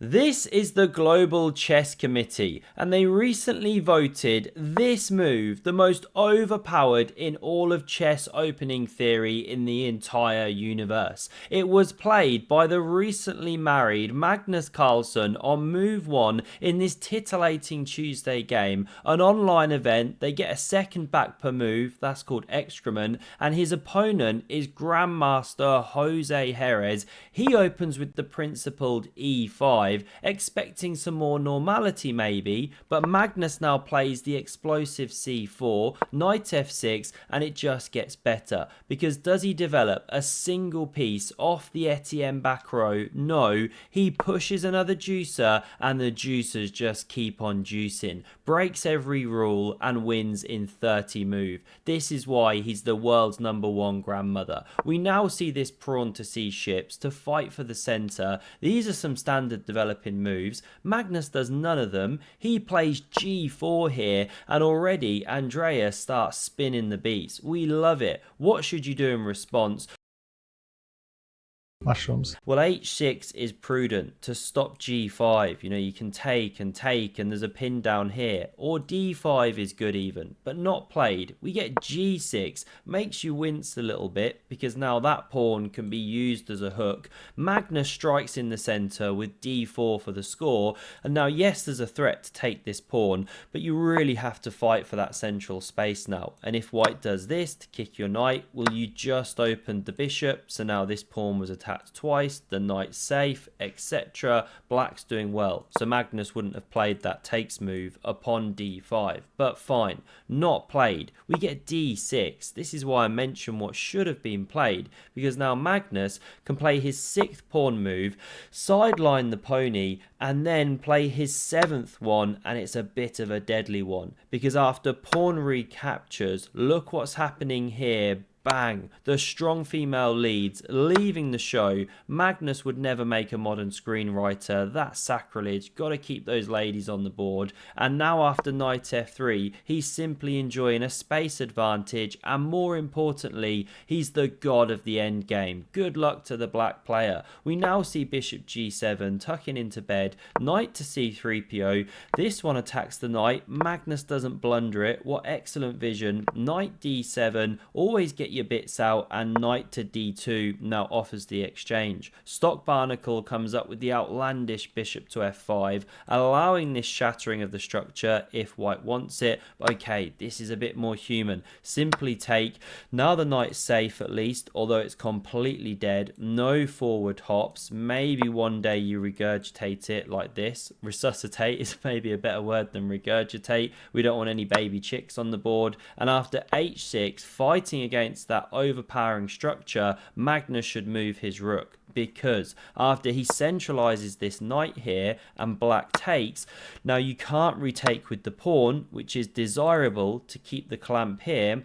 This is the Global Chess Committee, and they recently voted this move the most overpowered in all of chess opening theory in the entire universe. It was played by the recently married Magnus Carlsen on move 1 in this titillating Tuesday game, an online event. They get a second back per move, that's called excrement, and his opponent is Grandmaster Jose Jerez. He opens with the principled e5, expecting some more normality maybe, but Magnus now plays the explosive c4, knight f6, and it just gets better, because does he develop a single piece off the Etienne back row? No, he pushes another juicer, and the juicers just keep on juicing, breaks every rule, and wins in 30 move. This is why he's the world's #1 grandmother. We now see this pawn to c-ships to fight for the center. These are some standard developing moves. Magnus does none of them. He plays g4 here, and already Andrea starts spinning the beats. We love it. What should you do in response? Mushrooms. Well, h6 is prudent to stop g5. You can take and take, and there's a pin down here. Or d5 is good even, but not played. We get g6, makes you wince a little bit, because now that pawn can be used as a hook. Magnus strikes in the center with d4 for the score, and now yes, there's a threat to take this pawn, but you really have to fight for that central space now. And if white does this to kick your knight, well, you just opened the bishop, so now this pawn was attacked twice, the knight's safe, etc. Black's doing well, so Magnus wouldn't have played that takes move upon d5, but fine, not played. We get d6. This is why I mentioned what should have been played, because now Magnus can play his 6th pawn move, sideline the pony, and then play his 7th one, and it's a bit of a deadly one, because after pawn recaptures, look what's happening here. Bang! The strong female leads, leaving the show. Magnus would never make a modern screenwriter. That's sacrilege. Gotta keep those ladies on the board. And now after knight f3, he's simply enjoying a space advantage, and more importantly, he's the god of the endgame. Good luck to the black player. We now see bishop g7, tucking into bed, knight to c3po. This one attacks the knight. Magnus doesn't blunder it. What excellent vision. Knight d7, always get your bits out, and knight to d2 now offers the exchange. Stock Barnacle comes up with the outlandish bishop to f5, allowing this shattering of the structure if white wants it. But okay, this is a bit more human. Simply take. Now the knight's safe at least, although it's completely dead. No forward hops. Maybe one day you regurgitate it like this. Resuscitate is maybe a better word than regurgitate. We don't want any baby chicks on the board. And after h6, fighting against that overpowering structure, Magnus should move his rook, because after he centralizes this knight here and black takes, now you can't retake with the pawn, which is desirable to keep the clamp here,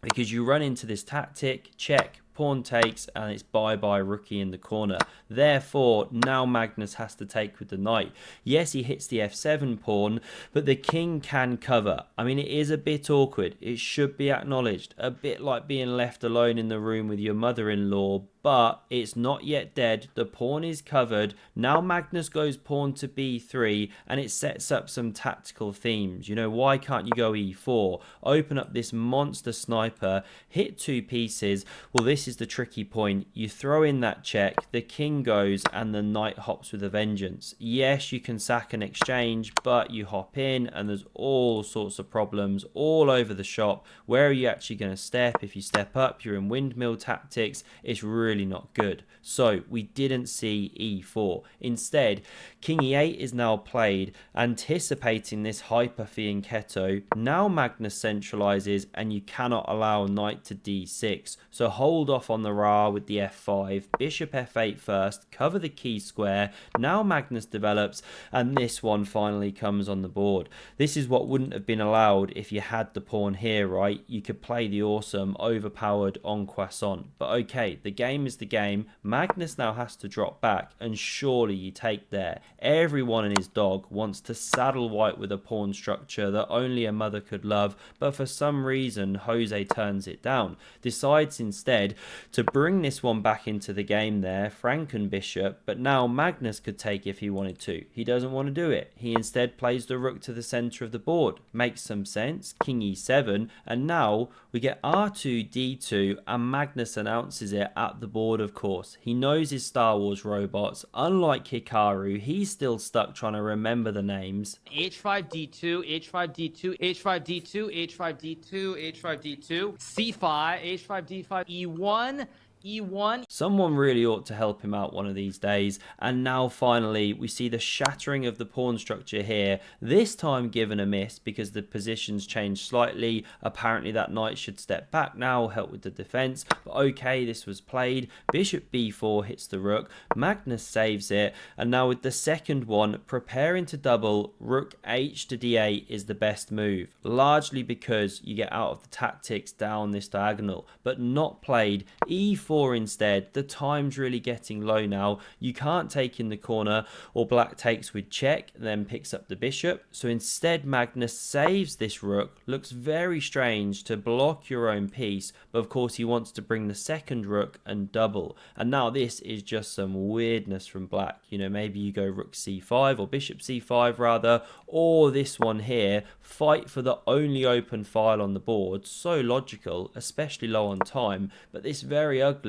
because you run into this tactic, check, pawn takes, and it's bye-bye rookie in the corner. Therefore, now Magnus has to take with the knight. Yes, he hits the f7 pawn, but the king can cover. I mean, it is a bit awkward. It should be acknowledged. A bit like being left alone in the room with your mother-in-law, but it's not yet dead. The pawn is covered. Now Magnus goes pawn to b3, and it sets up some tactical themes. Why can't you go e4? Open up this monster sniper, hit 2 pieces. Well, this is the tricky point. You throw in that check, the king goes, and the knight hops with a vengeance. Yes, you can sack an exchange, but you hop in, and there's all sorts of problems all over the shop. Where are you actually going to step? If you step up, you're in windmill tactics. It's really not good. So we didn't see e4. Instead, king e8 is now played, anticipating this hyper fianchetto. Now Magnus centralizes, and you cannot allow knight to d6. So hold off on the Ra with the f5, bishop f8 first, cover the key square. Now Magnus develops, and this one finally comes on the board. This is what wouldn't have been allowed if you had the pawn here, right? You could play the awesome overpowered en passant. But okay, the game game is the game. Magnus now has to drop back, and surely you take there. Everyone and his dog wants to saddle white with a pawn structure that only a mother could love, but for some reason Jose turns it down. Decides instead to bring this one back into the game there, Franken bishop, but now Magnus could take if he wanted to. He doesn't want to do it. He instead plays the rook to the center of the board. Makes some sense. King e7, and now we get r2 d2, and Magnus announces it at the board, of course. He knows his Star Wars robots. Unlike Hikaru, he's still stuck trying to remember the names. h5 d2, h5 d2, h5 d2, h5 d2, h5 d2, c5, h5 d5, e1, e1. Someone really ought to help him out one of these days. And now finally we see the shattering of the pawn structure here, this time given a miss because the positions changed slightly. Apparently that knight should step back now, help with the defense, but okay, this was played. Bishop b4 hits the rook, Magnus saves it, and now with the second one preparing to double, rook h to d8 is the best move, largely because you get out of the tactics down this diagonal, but not played. e4 instead. The time's really getting low now. You can't take in the corner, or black takes with check, then picks up the bishop. So instead Magnus saves this rook. Looks very strange to block your own piece, but of course he wants to bring the second rook and double. And now this is just some weirdness from black. You know, maybe you go rook c5 or bishop c5 rather, or this one here, fight for the only open file on the board. So logical, especially low on time, but this very ugly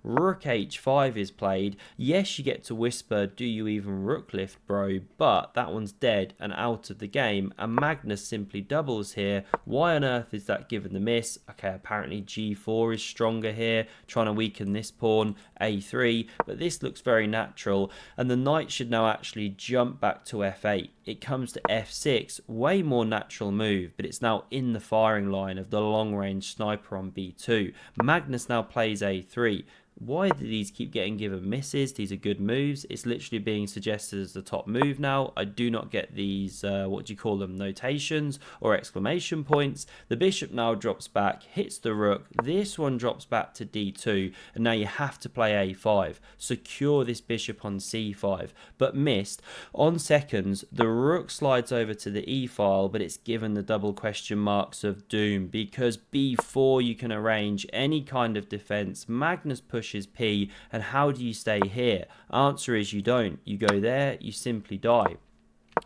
rook h5 is played. Yes, you get to whisper, do you even rook lift, bro? But that one's dead and out of the game, and Magnus simply doubles here. Why on earth is that given the miss? Okay, apparently g4 is stronger here, trying to weaken this pawn, a3, but this looks very natural, and the knight should now actually jump back to f8. It comes to f6, way more natural move, but it's now in the firing line of the long-range sniper on b2. Magnus now plays a3. Why do these keep getting given misses? These are good moves. It's literally being suggested as the top move now. I do not get these, what do you call them, notations or exclamation points. The bishop now drops back, hits the rook. This one drops back to d2, and now you have to play a5. Secure this bishop on c5, but missed. On seconds, the rook slides over to the e file, but it's given the double question marks of doom, because b4 you can arrange any kind of defense. Magnus pushes p, and how do you stay here? Answer is you don't. You go there, you simply die.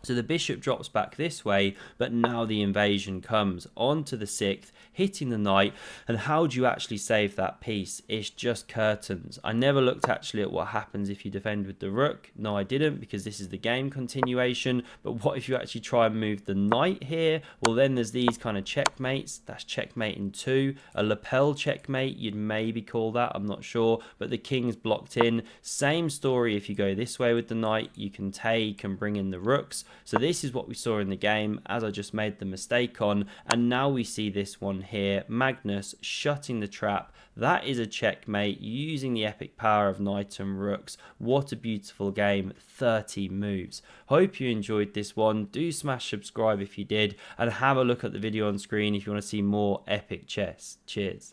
So the bishop drops back this way, but now the invasion comes onto the 6th, hitting the knight. And how do you actually save that piece? It's just curtains. I never looked actually at what happens if you defend with the rook. No, I didn't, because this is the game continuation. But what if you actually try and move the knight here? Well, then there's these kind of checkmates. That's checkmate in 2. A lapel checkmate, you'd maybe call that. I'm not sure. But the king's blocked in. Same story if you go this way with the knight. You can take and bring in the rooks. So this is what we saw in the game, as I just made the mistake on, and now we see this one here, Magnus shutting the trap. That is a checkmate using the epic power of knight and rooks. What a beautiful game, 30 moves. Hope you enjoyed this one. Do smash subscribe if you did, and have a look at the video on screen if you want to see more epic chess. Cheers.